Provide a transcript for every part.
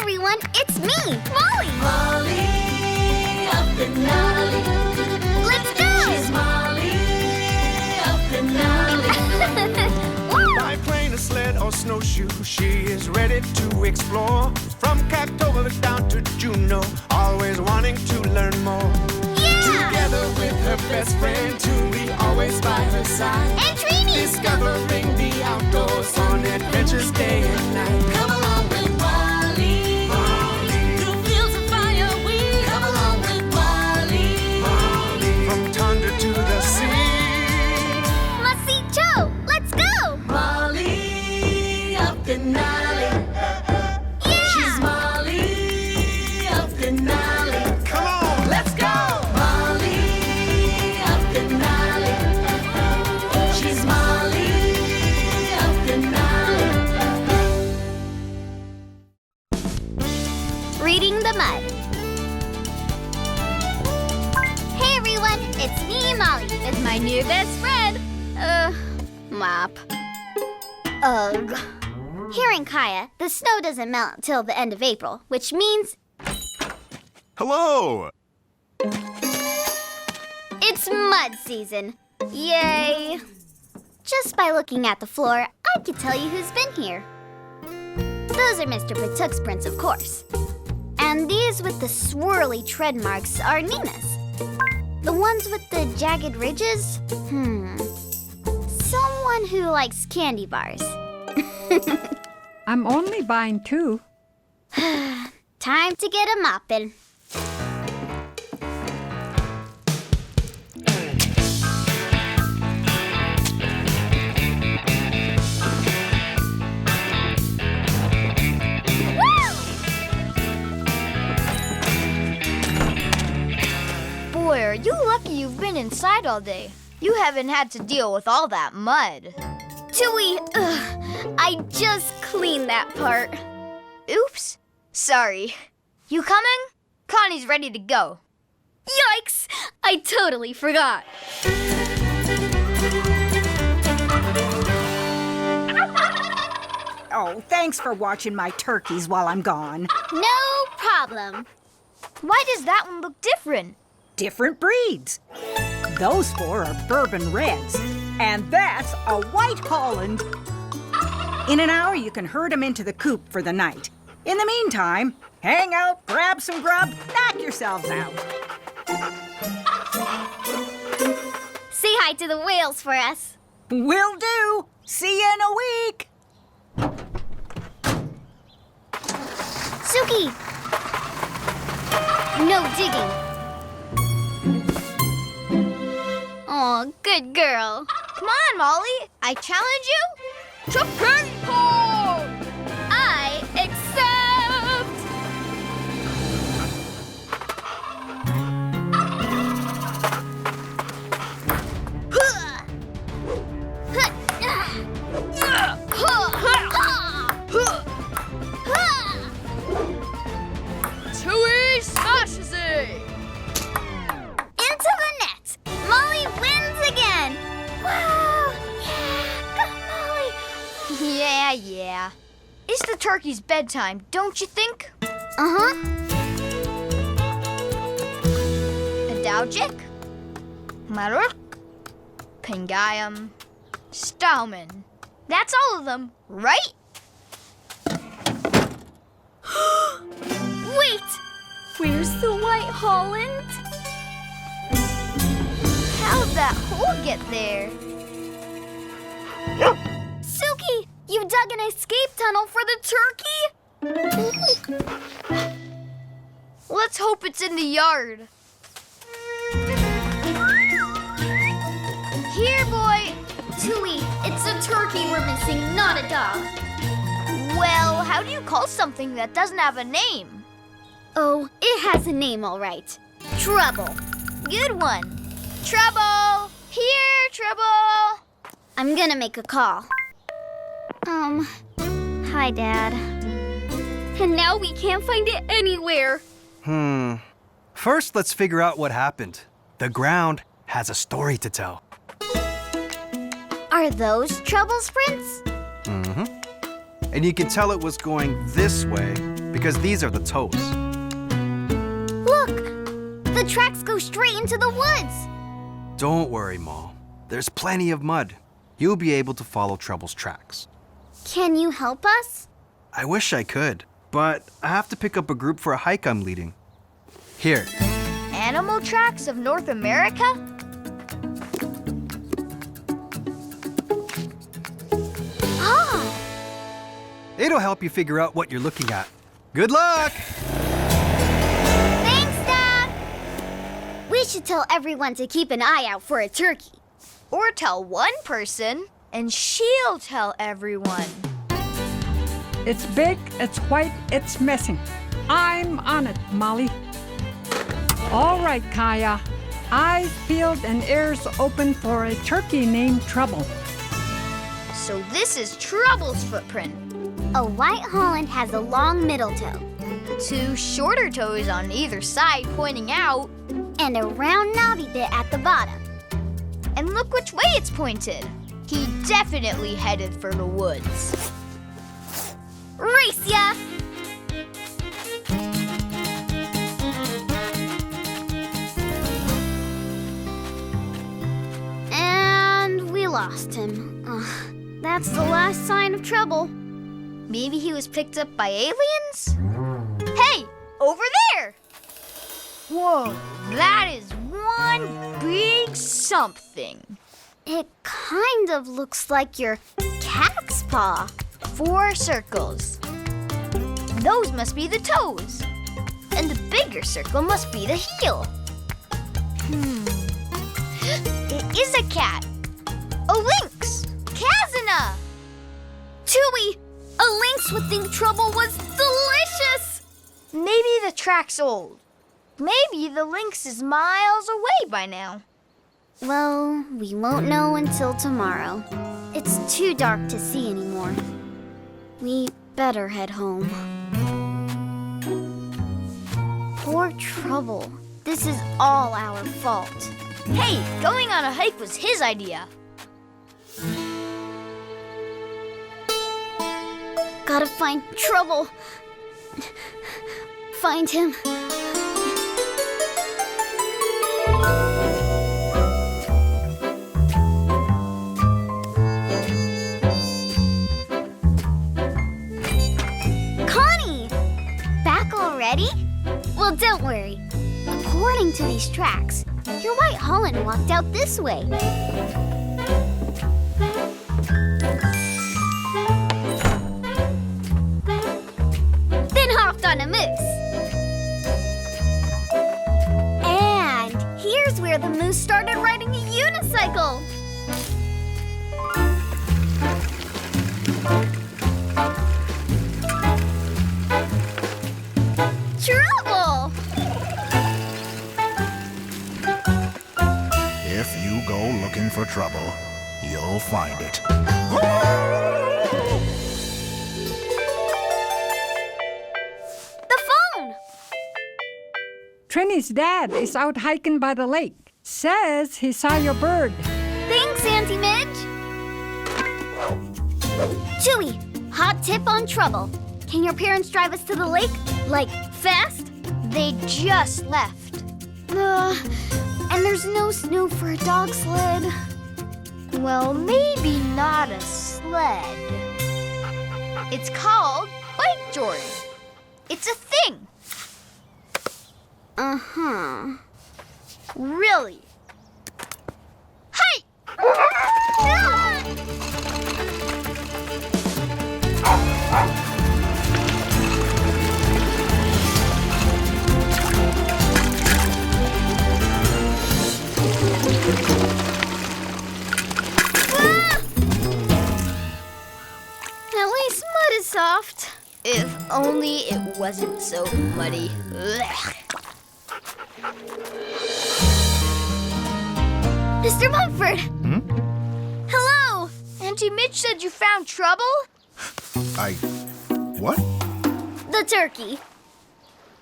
everyone, it's me, Molly! Molly of Denali. Let's go! She's Molly of Denali. By plane, a sled, or snowshoe, she is ready to explore. From Cactoga down to Juneau, always wanting to learn more. Yeah! Together with her best friend, Tuli, always by her side. And Trini! Discovering the outdoors on adventures day and night. Come along with Molly. Through fields of fire we come along with Molly. From tundra to the sea. Must see Joe! Let's go! Molly of Denali. Yeah! She's Molly of Denali. Come on, let's go! Molly of Denali. She's Molly of Denali. Reading the Mud. Hey everyone, it's me, Molly, with my new best friend, Mop. Ugh. Here in Kaya, the snow doesn't melt until the end of April, which means Hello! it's mud season. Yay! Just by looking at the floor, I could tell you who's been here. Those are Mr. Patux's prints, of course. And these with the swirly tread marks are Nina's. The ones with the jagged ridges? Someone who likes candy bars. I'm only buying 2. Time to get a mopping. Boy, are you lucky you've been inside all day. You haven't had to deal with all that mud. Tui, I just cleaned that part. Oops. Sorry. You coming? Connie's ready to go. Yikes! I totally forgot. Oh, thanks for watching my turkeys while I'm gone. No problem. Why does that one look different? Different breeds. Those 4 are bourbon reds, and that's a white Holland. In an hour, you can herd them into the coop for the night. In the meantime, hang out, grab some grub, knock yourselves out. Say hi to the whales for us. Will do. See you in a week. Suki! No digging. Oh, good girl. Come on, Molly. I challenge you to ping pong! I accept! Tui smashes it! Into the net! Molly wins again! Wow! Yeah! Go, Molly! Yeah. It's the turkey's bedtime, don't you think? Uh-huh. Adalgic, Maruk, Pingayam, Stauman. That's all of them, right? Wait! Where's the white Holland? How'd that hole get there? Suki, you dug an escape tunnel for the turkey? Let's hope it's in the yard. Here, boy. Tui, it's a turkey we're missing, not a dog. Well, how do you call something that doesn't have a name? Oh, it has a name, all right. Trouble. Good one. Trouble! Here, Trouble! I'm gonna make a call. Hi, Dad. And now we can't find it anywhere. First, let's figure out what happened. The ground has a story to tell. Are those Trouble's prints? And you can tell it was going this way because these are the toes. Look! The tracks go straight into the woods. Don't worry, Moll. There's plenty of mud. You'll be able to follow Trouble's tracks. Can you help us? I wish I could, but I have to pick up a group for a hike I'm leading. Here, Animal tracks of North America? Ah! it'll help you figure out what you're looking at. Good luck! Thanks, Dad! We should tell everyone to keep an eye out for a turkey. Or tell one person, and she'll tell everyone. It's big, it's white, it's missing. I'm on it, Molly. All right, Kaya. Eyes peeled and ears open for a turkey named Trouble. So this is Trouble's footprint. A white Holland has a long middle toe 2 shorter toes on either side pointing out. and a round knobby bit at the bottom. And look which way it's pointed. He definitely headed for the woods. Race ya! And we lost him. Ugh, that's the last sign of Trouble. Maybe he was picked up by aliens? Hey, over there! Whoa, that is one big something. It kind of looks like your cat's paw. 4 circles. Those must be the toes. And the bigger circle must be the heel. It is a cat. A lynx. Kazuna. Chewy! A lynx would think Trouble was delicious! Maybe the track's old. Maybe the lynx is miles away by now. Well, we won't know until tomorrow. It's too dark to see anymore. We better head home. Poor Trouble. This is all our fault. Hey, going on a hike was his idea. Gotta find Trouble. Find him. Connie! Back already? Well, don't worry. According to these tracks, your white Holland walked out this way. Then hopped on a moose. And here's where the moose started riding a unicycle. Trouble! If you go looking for trouble, you'll find it. The phone! Trini's dad is out hiking by the lake. Says he saw your bird. Thanks, Auntie Midge. Chewy, hot tip on Trouble. Can your parents drive us to the lake? Like, fast? They just left. And there's no snow for a dog sled. Well, maybe not a sled. It's called Bike Jordan. It's a thing. Uh-huh. Really. Hey! Ah! At least mud is soft. If only it wasn't so muddy. Ugh. Mr. Mumford! Hello! Auntie Midge said you found trouble? What? The turkey.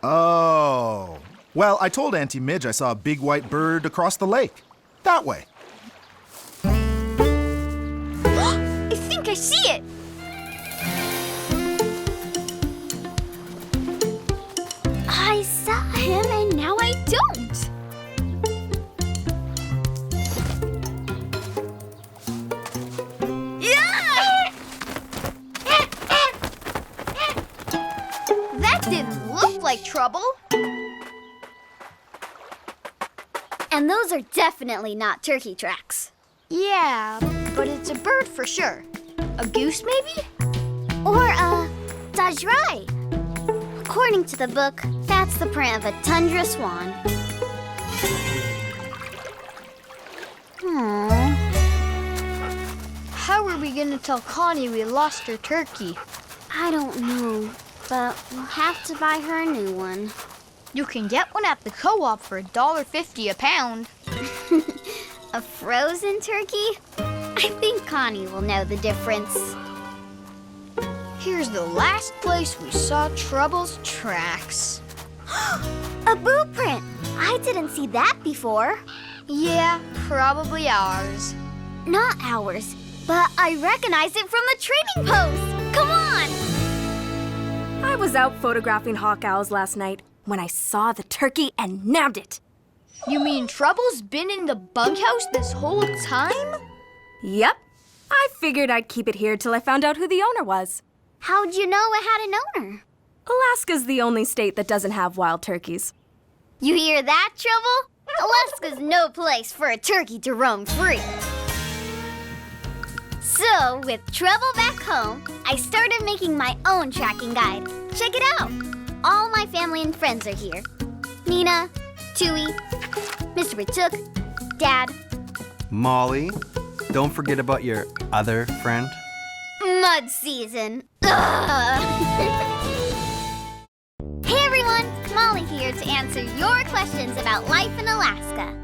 Oh. Well, I told Auntie Midge I saw a big white bird across the lake. That way. I think I see it. don't. Yeah! That didn't look like trouble. And those are definitely not turkey tracks. Yeah, but it's a bird for sure. A goose, maybe? Or a dajrai. According to the book, that's the print of a tundra swan. Aww. How are we gonna tell Connie we lost her turkey? I don't know, but we'll have to buy her a new one. You can get one at the co-op for $1.50 a pound. A frozen turkey? I think Connie will know the difference. Here's the last place we saw Trouble's tracks. A boot print! I didn't see that before. Yeah, probably ours. Not ours, but I recognize it from the trading post. Come on! I was out photographing hawk owls last night when I saw the turkey and nabbed it. You mean Trouble's been in the bunkhouse this whole time? Yep. I figured I'd keep it here till I found out who the owner was. How'd you know it had an owner? Alaska's the only state that doesn't have wild turkeys. You hear that, Trouble? Alaska's no place for a turkey to roam free. So, with Trouble back home, I started making my own tracking guide. Check it out. All my family and friends are here. Nina, Tui, Mr. Patuk, Dad. Molly, don't forget about your other friend. Mud season. Ugh. Hey everyone, Molly here to answer your questions about life in Alaska.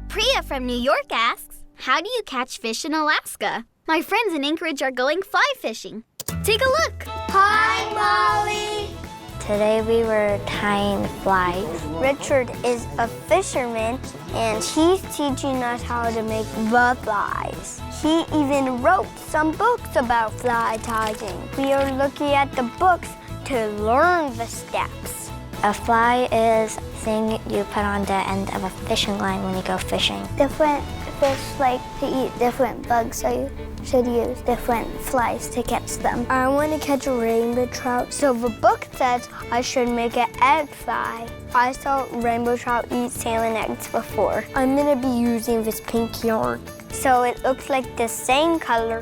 Priya from New York asks, how do you catch fish in Alaska? My friends in Anchorage are going fly fishing. Take a look. Hi, Molly. Today we were tying flies. Richard is a fisherman and he's teaching us how to make the flies. He even wrote some books about fly tying. We are looking at the books to learn the steps. A fly is a thing you put on the end of a fishing line when you go fishing. Different fish like to eat different bugs, so you should use different flies to catch them. I want to catch a rainbow trout, so the book says I should make an egg fly. I saw rainbow trout eat salmon eggs before. I'm gonna be using this pink yarn, so it looks like the same color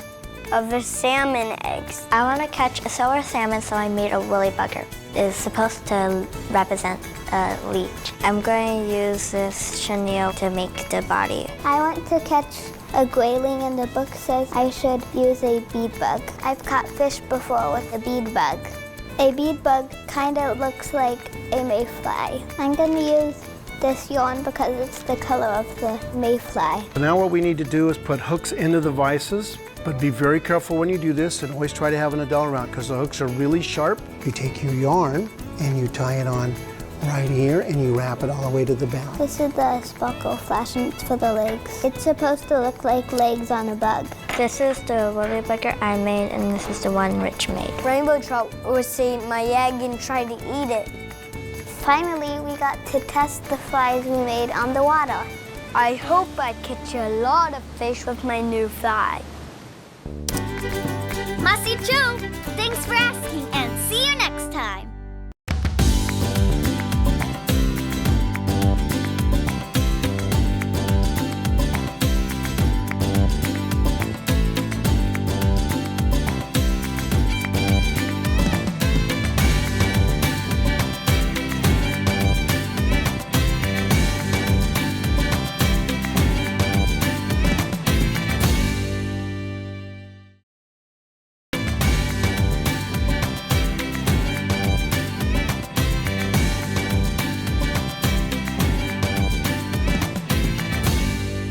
of the salmon eggs. I want to catch a silver salmon, so I made a woolly bugger. It's supposed to represent a leech. I'm going to use this chenille to make the body. I want to catch a grayling, and the book says I should use a bead bug. I've caught fish before with a bead bug. A bead bug kind of looks like a mayfly. I'm going to use this yarn because it's the color of the mayfly. Now what we need to do is put hooks into the vices, but be very careful when you do this and always try to have an adult around because the hooks are really sharp. You take your yarn and you tie it on right here and you wrap it all the way to the bound. This is the sparkle flashing for the legs. It's supposed to look like legs on a bug. This is the woolly bugger I made, and this is the one Rich made. Rainbow trout would see my egg and try to eat it. Finally, we got to test the flies we made on the water. I hope I catch a lot of fish with my new fly. Masi Chu, thanks for asking and see you next time.